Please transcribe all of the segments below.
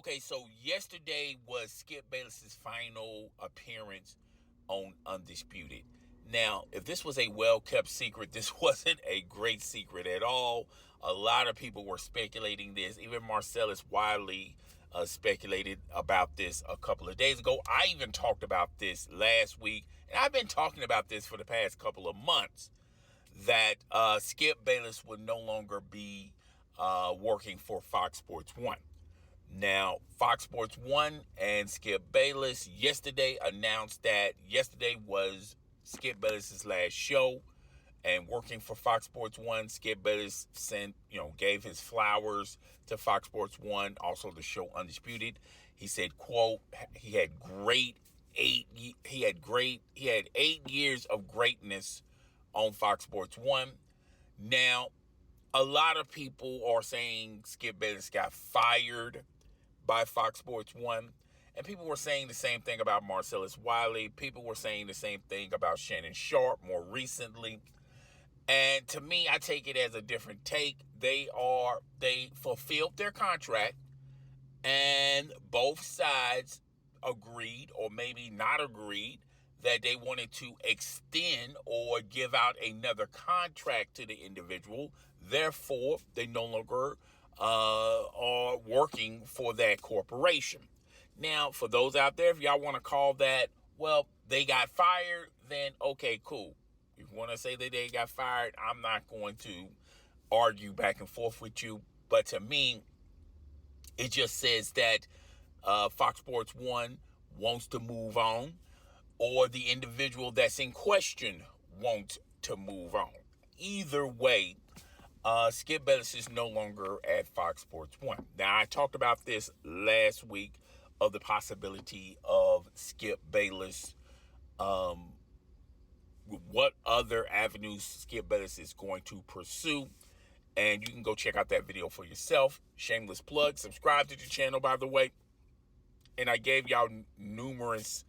Okay, so yesterday was Skip Bayless's final appearance on Undisputed. Now, if this was a well-kept secret, this wasn't a great secret at all. A lot of people were speculating this. Even Marcellus Wiley speculated about this a couple of days ago. I even talked about this last week, and I've been talking about this for the past couple of months, that Skip Bayless would no longer be working for Fox Sports 1. Now, Fox Sports 1 and Skip Bayless yesterday announced that yesterday was Skip Bayless's last show, and working for Fox Sports 1, Skip Bayless gave his flowers to Fox Sports 1, also the show Undisputed. He said, quote, he had 8 years of greatness on Fox Sports 1. Now, a lot of people are saying Skip Bayless got fired by Fox Sports 1. And people were saying the same thing about Marcellus Wiley. People were saying the same thing about Shannon Sharpe more recently. And to me, I take it as a different take. They fulfilled their contract, and both sides agreed, or maybe not agreed, that they wanted to extend or give out another contract to the individual. Therefore, they no longer are working for that corporation. Now, for those out there, if y'all want to call that, well, they got fired, then okay, cool. If you want to say that they got fired, I'm not going to argue back and forth with you. But to me, it just says that Fox Sports 1 wants to move on, or the individual that's in question wants to move on. Either way, Skip Bayless is no longer at Fox Sports 1. Now, I talked about this last week of the possibility of Skip Bayless, what other avenues Skip Bayless is going to pursue. And you can go check out that video for yourself. Shameless plug. Subscribe to the channel, by the way. And I gave y'all numerous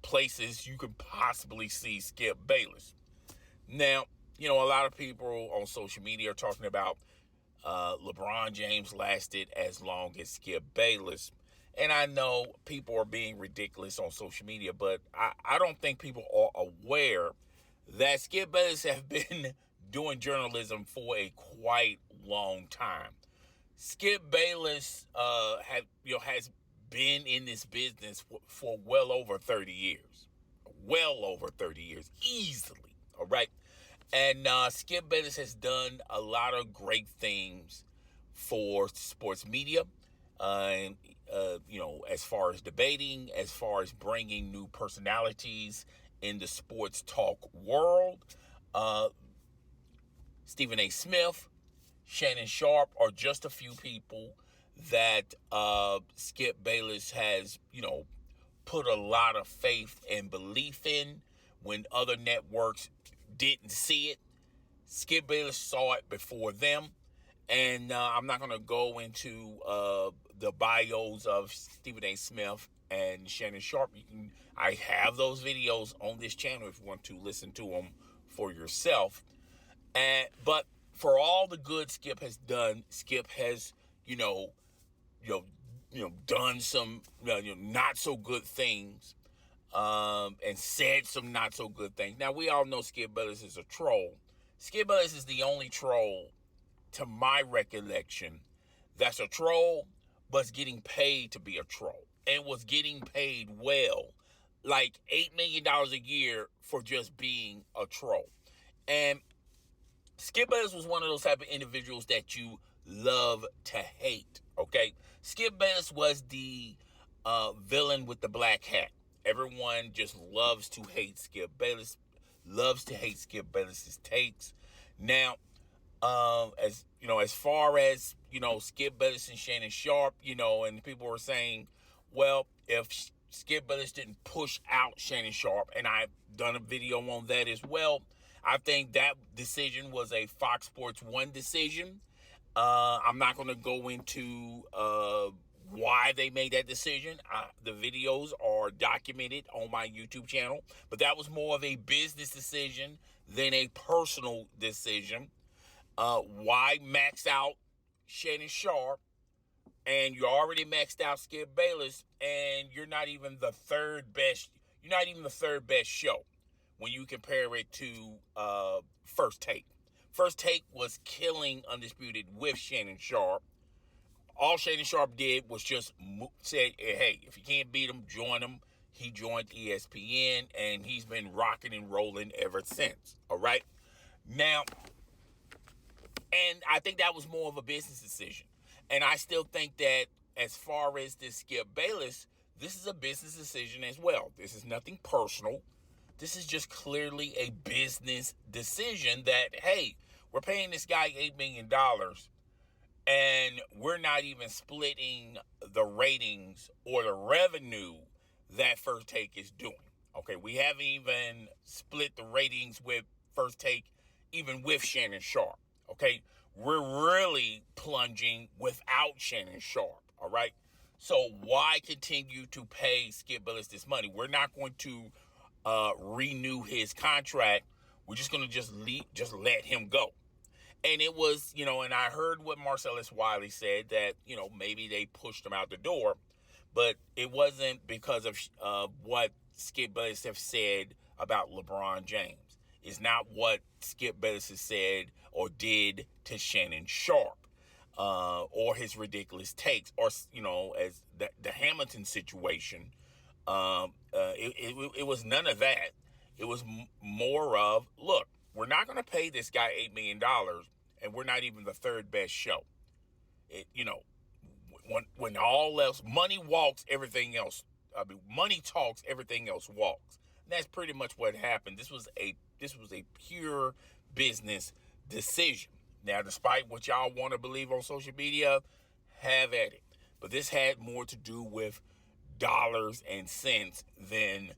places you could possibly see Skip Bayless. Now, a lot of people on social media are talking about LeBron James lasted as long as Skip Bayless. And I know people are being ridiculous on social media, but I don't think people are aware that Skip Bayless has been doing journalism for a quite long time. Skip Bayless has been in this business for well over 30 years. Well over 30 years, easily, all right? And Skip Bayless has done a lot of great things for sports media, as far as debating, as far as bringing new personalities in the sports talk world. Stephen A. Smith, Shannon Sharpe are just a few people that Skip Bayless has, put a lot of faith and belief in when other networks didn't see it. Skip Bayless saw it before them. And I'm not going to go into the bios of Stephen A. Smith and Shannon Sharpe. I have those videos on this channel if you want to listen to them for yourself. But for all the good Skip has done, Skip has, done some not so good things, and said some not so good things. Now, we all know Skip Bayless is a troll. Skip Bayless is the only troll, to my recollection, that's a troll, but's getting paid to be a troll, and was getting paid well, like $8 million a year for just being a troll. And Skip Bayless was one of those type of individuals that you love to hate, okay? Skip Bayless was the villain with the black hat. Everyone just loves to hate Skip Bayless, loves to hate Skip Bayless's takes. Now, as far as, Skip Bayless and Shannon Sharpe, and people were saying, well, if Skip Bayless didn't push out Shannon Sharpe, and I've done a video on that as well, I think that decision was a Fox Sports 1 decision. I'm not going to go into why they made that decision. The videos are documented on my YouTube channel, but that was more of a business decision than a personal decision. Why max out Shannon Sharpe and you already maxed out Skip Bayless, and you're not even the third best. You're not even the third best show when you compare it to First Take. First Take was killing Undisputed with Shannon Sharp. All Shannon Sharp did was just say, hey, if you can't beat him, join him. He joined ESPN, and he's been rocking and rolling ever since. All right? Now, and I think that was more of a business decision. And I still think that as far as this Skip Bayless, this is a business decision as well. This is nothing personal. This is just clearly a business decision that, hey, we're paying this guy $8 million, and we're not even splitting the ratings or the revenue that First Take is doing. Okay, we haven't even split the ratings with First Take, even with Shannon Sharp. Okay, we're really plunging without Shannon Sharp. All right, so why continue to pay Skip Bayless this money? We're not going to renew his contract. We're just going to just let him go. And it was, and I heard what Marcellus Wiley said, that, maybe they pushed him out the door, but it wasn't because of what Skip Bayless have said about LeBron James. It's not what Skip Bayless has said or did to Shannon Sharp, or his ridiculous takes, or, as the Hamilton situation. It was none of that. It was more of, look, we're not going to pay this guy $8 million, and we're not even the third best show. When all else, money walks, everything else. Money talks, everything else walks. And that's pretty much what happened. This was a pure business decision. Now, despite what y'all want to believe on social media, have at it. But this had more to do with dollars and cents than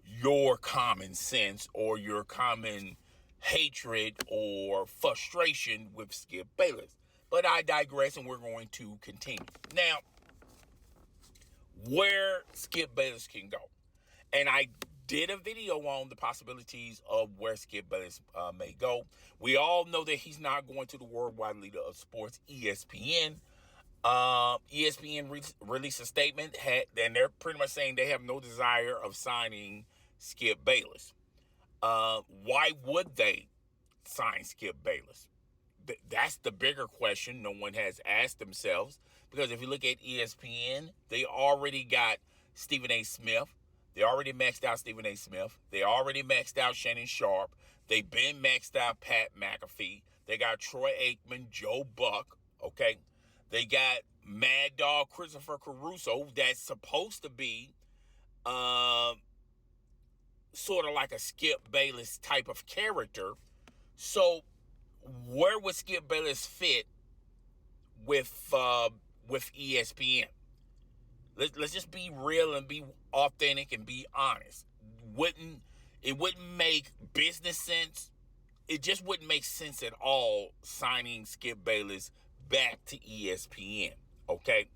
your common sense or your common hatred or frustration with Skip Bayless. But I digress, and we're going to continue. Now, where Skip Bayless can go. And I did a video on the possibilities of where Skip Bayless may go. We all know that he's not going to the worldwide leader of sports, ESPN. ESPN released a statement, and they're pretty much saying they have no desire of signing Skip Bayless. Why would they sign Skip Bayless? That's the bigger question no one has asked themselves, because if you look at ESPN, they already got Stephen A. Smith. They already maxed out Stephen A. Smith. They already maxed out Shannon Sharp. They've been maxed out Pat McAfee. They got Troy Aikman, Joe Buck, okay? They got Mad Dog Christopher Caruso, that's supposed to be sort of like a Skip Bayless type of character. So where would Skip Bayless fit with ESPN? Let's just be real and be authentic and be honest. It wouldn't make business sense. It just wouldn't make sense at all signing Skip Bayless back to ESPN. Okay.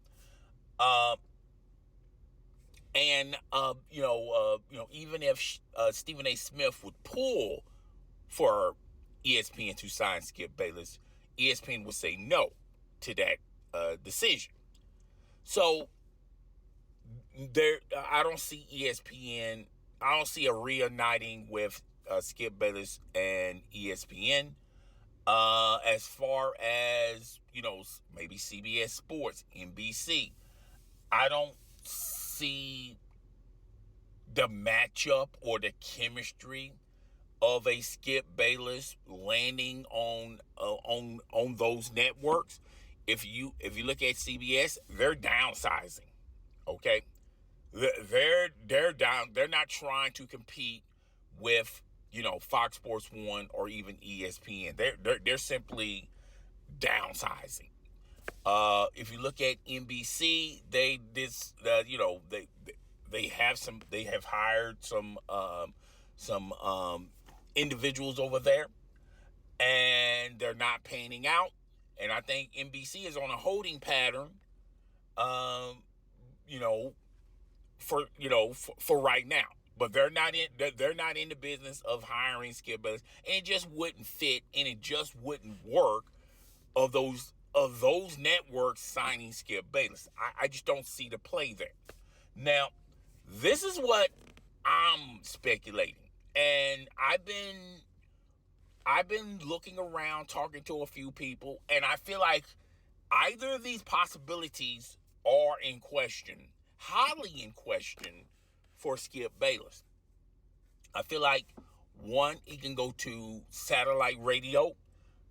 Even if Stephen A. Smith would pull for ESPN to sign Skip Bayless, ESPN would say no to that decision. So I don't see ESPN. I don't see a reuniting with Skip Bayless and ESPN. As far as, maybe CBS Sports, NBC, I don't see the matchup or the chemistry of a Skip Bayless landing on those networks. If you look at CBS, they're downsizing. Okay, they're down. They're not trying to compete with Fox Sports 1 or even ESPN. They're simply downsizing. If you look at NBC, they have hired some individuals over there, and they're not panning out. And I think NBC is on a holding pattern, for right now. But they're not in the business of hiring Skip Bayless, and it just wouldn't fit, and it just wouldn't work of those of those networks signing Skip Bayless. I just don't see the play there. Now, this is what I'm speculating. And I've been looking around, talking to a few people, and I feel like either of these possibilities are in question, highly in question for Skip Bayless. I feel like, one, he can go to satellite radio,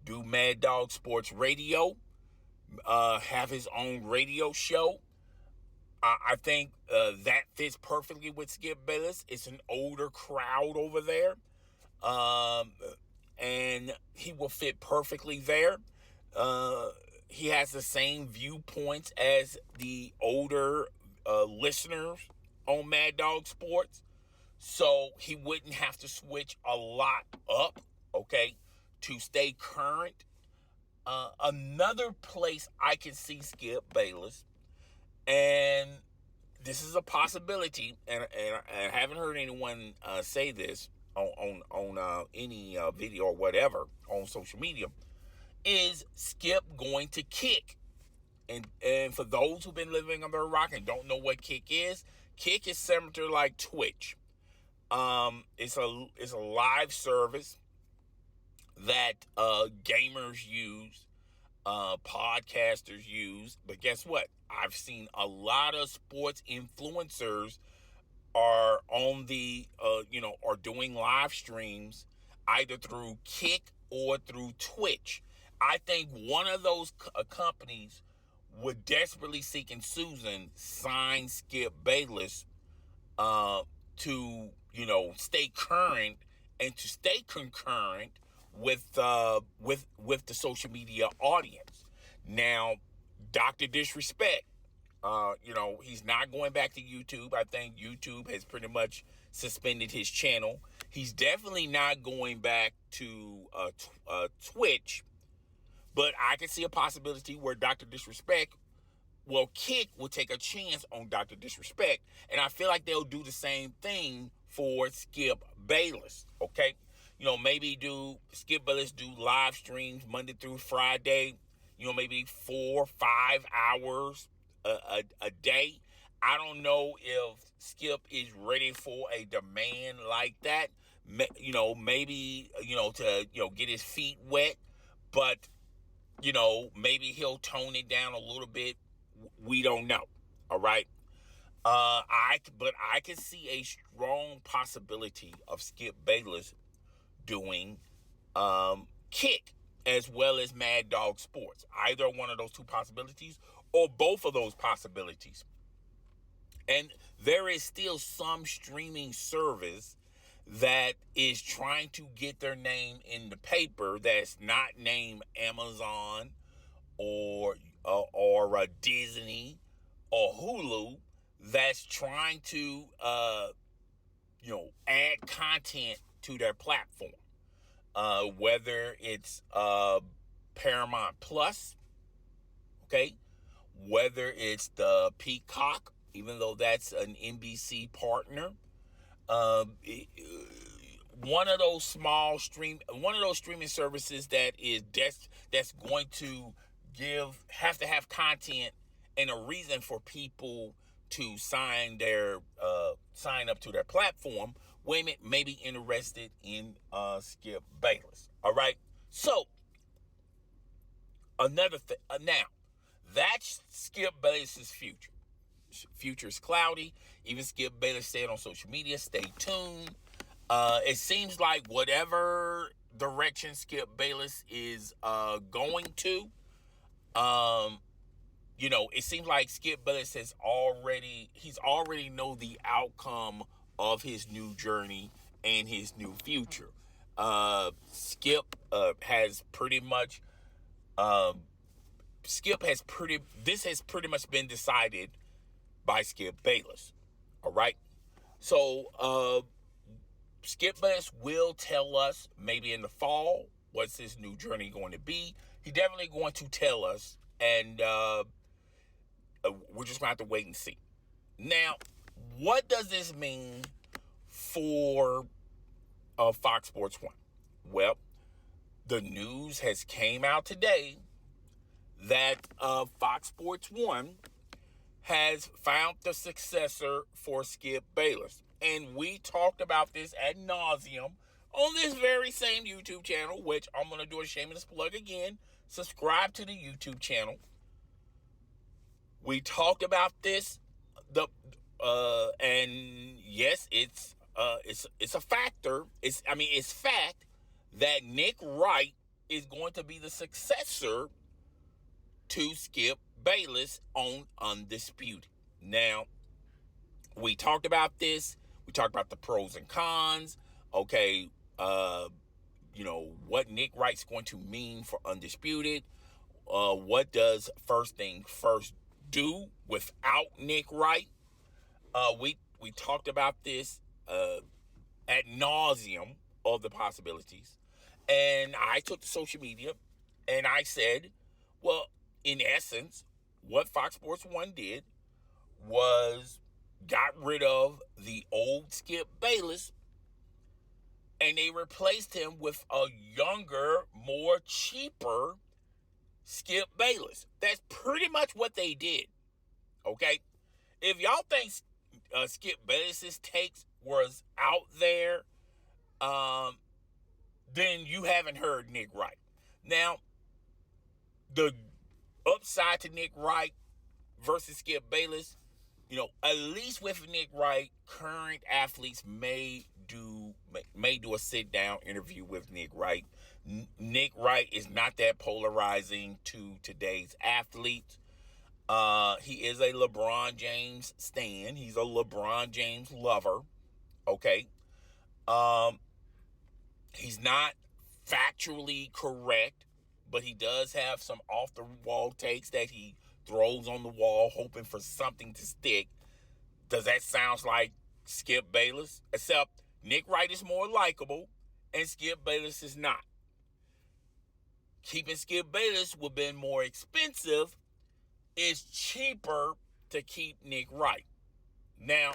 do Mad Dog Sports Radio, have his own radio show. I think that fits perfectly with Skip Bayless. It's an older crowd over there. And he will fit perfectly there. He has the same viewpoints as the older listeners on Mad Dog Sports. So he wouldn't have to switch a lot up, okay, to stay current. Another place I can see Skip Bayless, and this is a possibility, and I haven't heard anyone say this on any video or whatever on social media, is Skip going to Kick. And for those who've been living under a rock and don't know what Kick is similar like Twitch. It's a live service that gamers use, podcasters use. But guess what? I've seen a lot of sports influencers are on the are doing live streams either through Kick or through Twitch. I think one of those companies would desperately seeking Susan sign Skip Bayless to stay current and to stay concurrent with the social media audience. Now, Dr. Disrespect, he's not going back to YouTube. I think YouTube has pretty much suspended his channel. He's definitely not going back to Twitch. But I can see a possibility where Dr. Disrespect, Kick will take a chance on Dr. Disrespect. And I feel like they'll do the same thing for Skip Bayless, okay? Maybe Skip Bayless do live streams Monday through Friday, maybe 4 or 5 hours a day. I don't know if Skip is ready for a demand like that, maybe, to, get his feet wet, but, maybe he'll tone it down a little bit. We don't know. All right. But I can see a strong possibility of Skip Bayless doing Kick as well as Mad Dog Sports. Either one of those two possibilities or both of those possibilities. And there is still some streaming service that is trying to get their name in the paper that's not named Amazon or Disney or Hulu, that's trying to add content to their platform, whether it's Paramount Plus, okay, whether it's the Peacock, even though that's an NBC partner. One of those streaming services that's going to have to have content and a reason for people to sign up to their platform. Women may be interested in Skip Bayless. All right. So another thing. Now that's Skip Bayless's future. Future is cloudy. Even Skip Bayless said on social media, stay tuned. It seems like whatever direction Skip Bayless is going to, it seems like Skip Bayless he's already know the outcome of his new journey and his new future. Skip has pretty much been decided by Skip Bayless. All right. So Skip Bayless will tell us maybe in the fall what's his new journey going to be. He's definitely going to tell us, and we're just going to have to wait and see. Now, what does this mean for Fox Sports 1? Well, the news has came out today that Fox Sports 1 has found the successor for Skip Bayless. And we talked about this ad nauseum on this very same YouTube channel, which I'm going to do a shameless plug again. Subscribe to the YouTube channel. We talked about this, and yes, it's a factor. It's fact that Nick Wright is going to be the successor to Skip Bayless on Undisputed. Now, we talked about this. We talked about the pros and cons. Okay, what Nick Wright's going to mean for Undisputed. What does First Thing First do without Nick Wright? We talked about this ad nauseum of the possibilities. And I took to social media and I said, well, in essence, what Fox Sports 1 did was got rid of the old Skip Bayless and they replaced him with a younger, more cheaper Skip Bayless. That's pretty much what they did. Okay? If y'all think Skip Bayless's takes was out there, then you haven't heard Nick Wright. Now, the upside to Nick Wright versus Skip Bayless, at least with Nick Wright, current athletes may do a sit-down interview with Nick Wright. Nick Wright is not that polarizing to today's athletes. He is a LeBron James stan. He's a LeBron James lover. Okay. He's not factually correct, but he does have some off-the-wall takes that he throws on the wall, hoping for something to stick. Does that sound like Skip Bayless? Except Nick Wright is more likable, and Skip Bayless is not. Keeping Skip Bayless would have been more expensive. It's cheaper to keep Nick Wright. Now,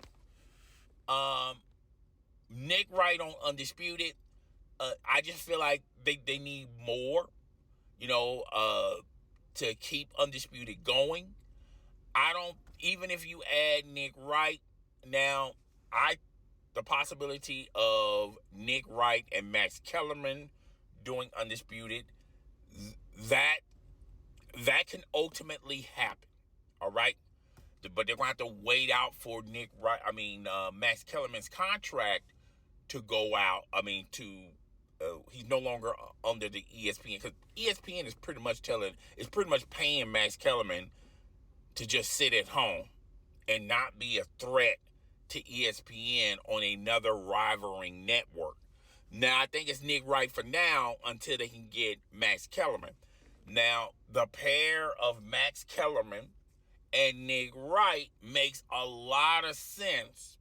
Nick Wright on Undisputed, I just feel like they need more, to keep Undisputed going. Even if you add Nick Wright, now, the possibility of Nick Wright and Max Kellerman doing Undisputed, that can ultimately happen, all right? But they're going to have to wait out for Max Kellerman's contract to go out. He's no longer under the ESPN, because ESPN is pretty much paying Max Kellerman to just sit at home and not be a threat to ESPN on another rivaling network. Now, I think it's Nick Wright for now until they can get Max Kellerman. Now, the pair of Max Kellerman and Nick Wright makes a lot of sense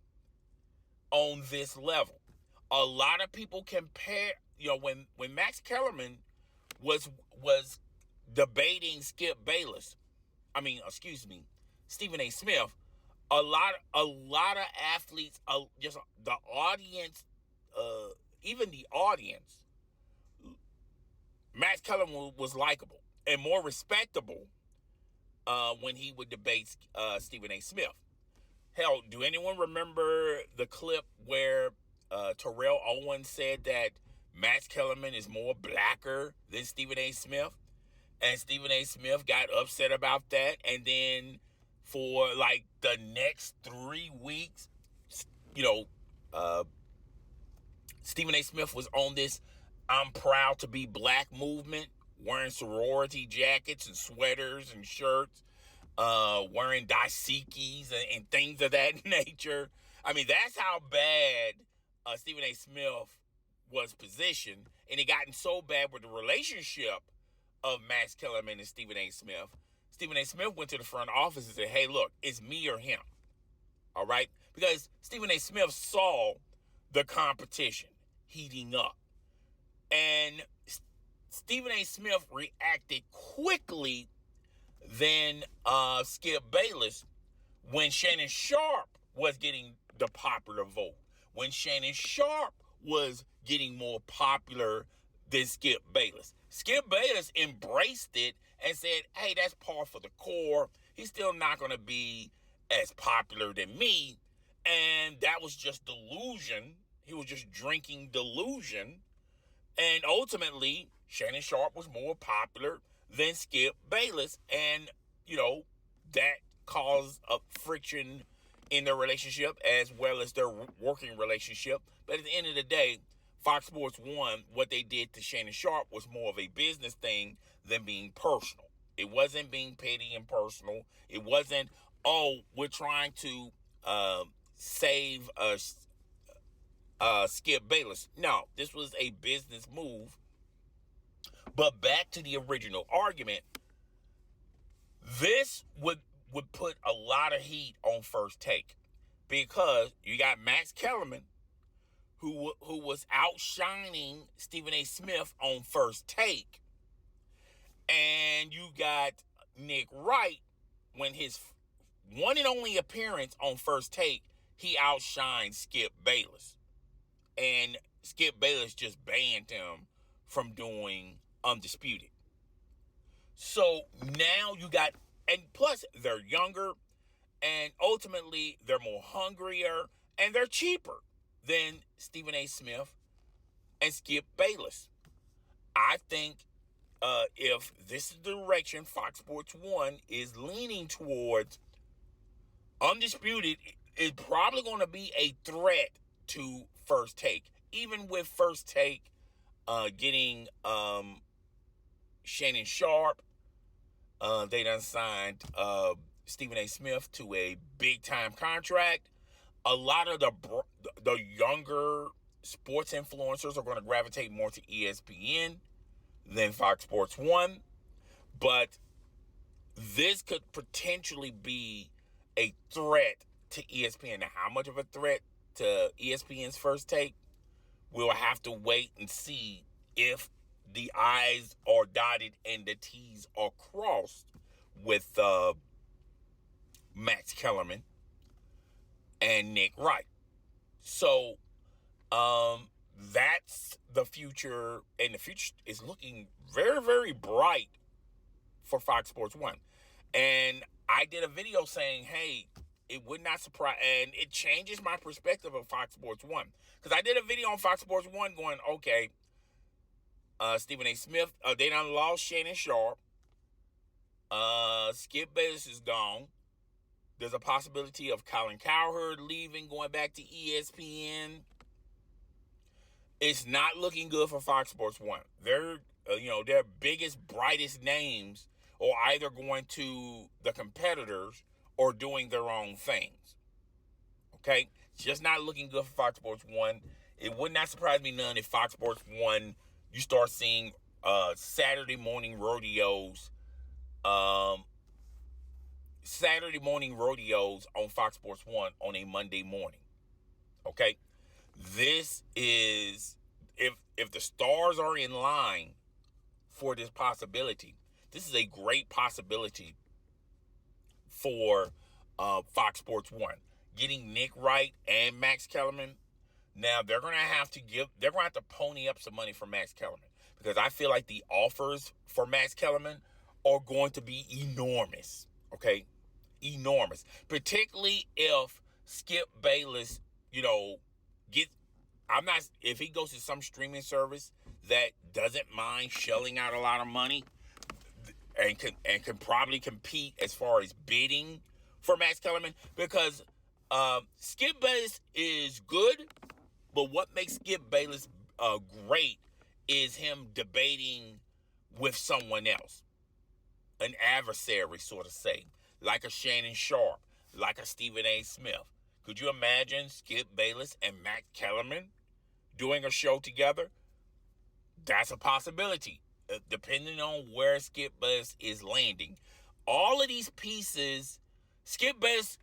on this level. A lot of people compare, when Max Kellerman was debating Skip Bayless, Stephen A. Smith, a lot of athletes, just the audience, even the audience, Max Kellerman was likable and more respectable when he would debate Stephen A. Smith. Hell, do anyone remember the clip where Terrell Owens said that Max Kellerman is more blacker than Stephen A. Smith? And Stephen A. Smith got upset about that. And then for like the next 3 weeks, Stephen A. Smith was on this "I'm proud to be black" movement, wearing sorority jackets and sweaters and shirts, wearing daisikis and things of that nature. That's how bad Stephen A. Smith was positioned. And it gotten so bad with the relationship of Max Kellerman and Stephen A. Smith. Stephen A. Smith went to the front office and said, hey, look, it's me or him. All right? Because Stephen A. Smith saw the competition heating up. And Stephen A. Smith reacted quickly than Skip Bayless when Shannon Sharp was getting the popular vote. When Shannon Sharp was getting more popular than Skip Bayless. Skip Bayless embraced it and said, hey, that's par for the core. He's still not going to be as popular than me. And that was just delusion. He was just drinking delusion. And ultimately, Shannon Sharpe was more popular than Skip Bayless. And, that caused a friction in their relationship as well as their working relationship. But at the end of the day, Fox Sports 1, what they did to Shannon Sharpe was more of a business thing than being personal. It wasn't being petty and personal. It wasn't, we're trying to save Skip Bayless. No, this was a business move. But back to the original argument, this would put a lot of heat on First Take because you got Max Kellerman who was outshining Stephen A. Smith on First Take, and you got Nick Wright when his one and only appearance on First Take, he outshined Skip Bayless, and Skip Bayless just banned him from doing Undisputed. So now you got, and plus they're younger, and ultimately they're more hungrier, and they're cheaper than Stephen A. Smith and Skip Bayless. I think if this is the direction Fox Sports 1 is leaning towards, Undisputed is probably going to be a threat to First Take. Even with First Take getting Shannon Sharpe, they done signed Stephen A. Smith to a big-time contract. A lot of the younger sports influencers are going to gravitate more to ESPN than Fox Sports 1. But this could potentially be a threat to ESPN. Now, how much of a threat to ESPN's First Take? We'll have to wait and see if the I's are dotted and the T's are crossed with Max Kellerman and Nick Wright. So that's the future, and the future is looking very, very bright for Fox Sports 1. And I did a video saying, hey, it would not surprise, and it changes my perspective of Fox Sports 1. Because I did a video on Fox Sports 1 going, okay, Stephen A. Smith, they done lost Shannon Sharpe. Skip Bayless is gone. There's a possibility of Colin Cowherd leaving, going back to ESPN. It's not looking good for Fox Sports 1. Their biggest, brightest names are either going to the competitors or doing their own things. Okay? It's just not looking good for Fox Sports 1. It would not surprise me none if Fox Sports 1, you start seeing Saturday morning rodeos on Fox Sports 1 on a Monday morning. Okay? This is, if the stars are in line for this possibility, this is a great possibility for Fox Sports 1. Getting Nick Wright and Max Kellerman. Now they're going to have to pony up some money for Max Kellerman, because I feel like the offers for Max Kellerman are going to be enormous. Okay? Enormous. Particularly if Skip Bayless, if he goes to some streaming service that doesn't mind shelling out a lot of money and can probably compete as far as bidding for Max Kellerman, because Skip Bayless is good, but what makes Skip Bayless great is him debating with someone else, an adversary, sort of say, like a Shannon Sharpe, like a Stephen A. Smith. Could you imagine Skip Bayless and Max Kellerman doing a show together? That's a possibility, depending on where Skip Bayless is landing. All of these pieces, Skip Bayless,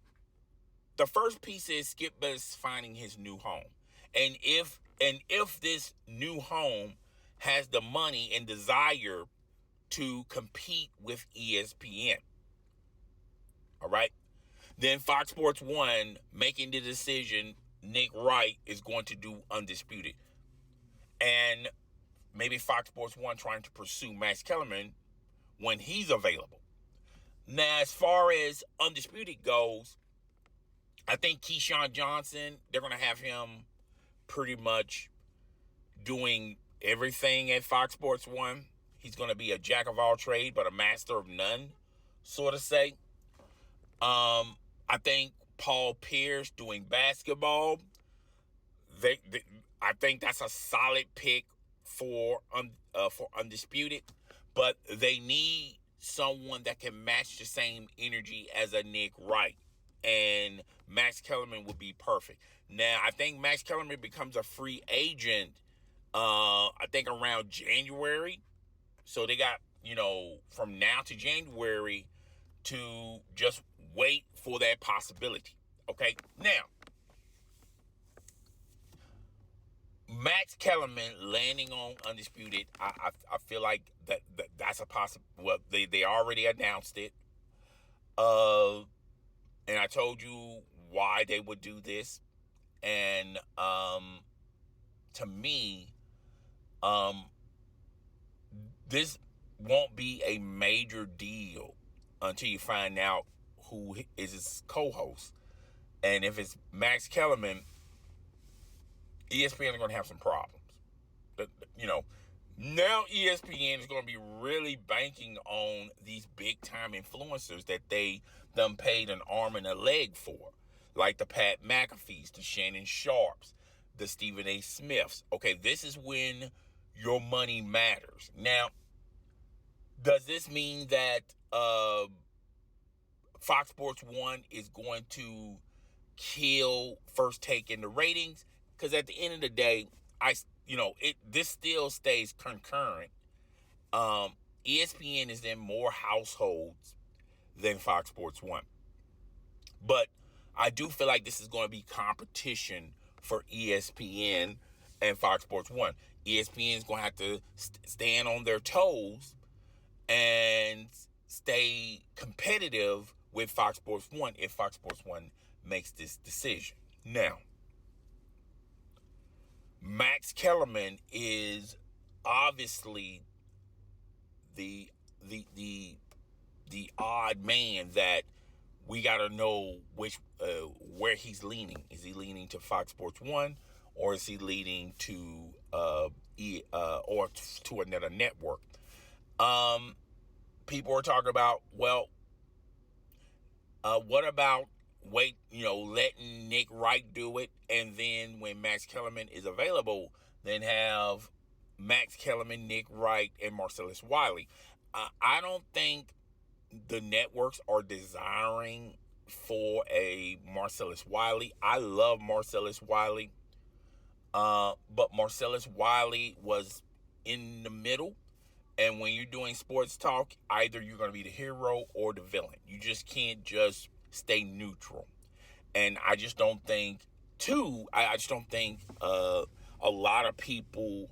the first piece is Skip Bayless finding his new home. And if this new home has the money and desire to compete with ESPN, all right, then Fox Sports 1 making the decision Nick Wright is going to do Undisputed. And maybe Fox Sports 1 trying to pursue Max Kellerman when he's available. Now, as far as Undisputed goes, I think Keyshawn Johnson, they're going to have him pretty much doing everything at Fox Sports 1. He's going to be a jack of all trades, but a master of none, sort of say. I think Paul Pierce doing basketball, I think that's a solid pick for Undisputed, but they need someone that can match the same energy as a Nick Wright, and Max Kellerman would be perfect. Now, I think Max Kellerman becomes a free agent, I think around January, so they got, from now to January to just wait for that possibility. Okay, now, Max Kellerman landing on Undisputed, I feel like that's a possible. Well, they already announced it, and I told you why they would do this, and to me, this won't be a major deal until you find out who is his co-host, and if it's Max Kellerman, ESPN is going to have some problems. Now ESPN is going to be really banking on these big time influencers that they done paid an arm and a leg for, like the Pat McAfees, the Shannon Sharps, the Stephen A. Smiths. Okay, this is when your money matters. Now, does this mean that Fox Sports 1 is going to kill First Take in the ratings? Because at the end of the day, this still stays concurrent. ESPN is in more households than Fox Sports 1. But I do feel like this is going to be competition for ESPN and Fox Sports 1. ESPN is going to have to stand on their toes and stay competitive with Fox Sports 1 if Fox Sports 1 makes this decision. Now, Max Kellerman is obviously the odd man that we got to know where he's leaning. Is he leaning to Fox Sports 1, or is he leaning to or to another network? People are talking about, well, what about letting Nick Wright do it, and then when Max Kellerman is available, then have Max Kellerman, Nick Wright, and Marcellus Wiley. I don't think the networks are desiring for a Marcellus Wiley. I love Marcellus Wiley, but Marcellus Wiley was in the middle. And when you're doing sports talk, either you're going to be the hero or the villain. You just can't just stay neutral. And I just don't think, a lot of people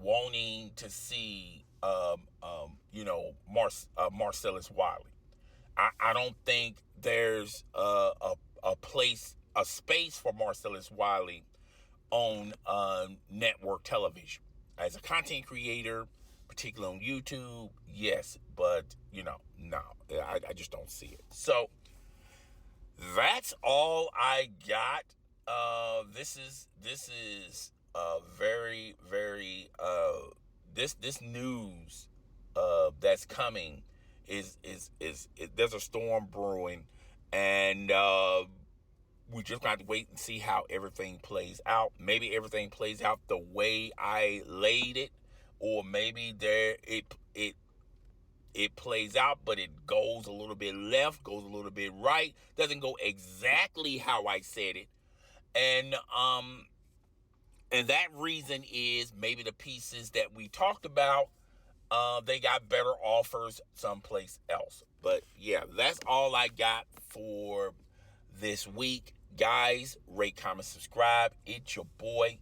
wanting to see, Marcellus Wiley. I don't think there's a space for Marcellus Wiley on network television. As a content creator, particularly on YouTube, yes, but no, I just don't see it. So that's all I got. This is very, very this news that's coming is there's a storm brewing, and we just got to wait and see how everything plays out. Maybe everything plays out the way I laid it, or maybe it plays out, but it goes a little bit left, goes a little bit right, doesn't go exactly how I said it. And that reason is maybe the pieces that we talked about, they got better offers someplace else. But yeah, that's all I got for this week. Guys, rate, comment, subscribe. It's your boy.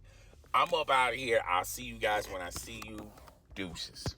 I'm up out of here. I'll see you guys when I see you. Deuces.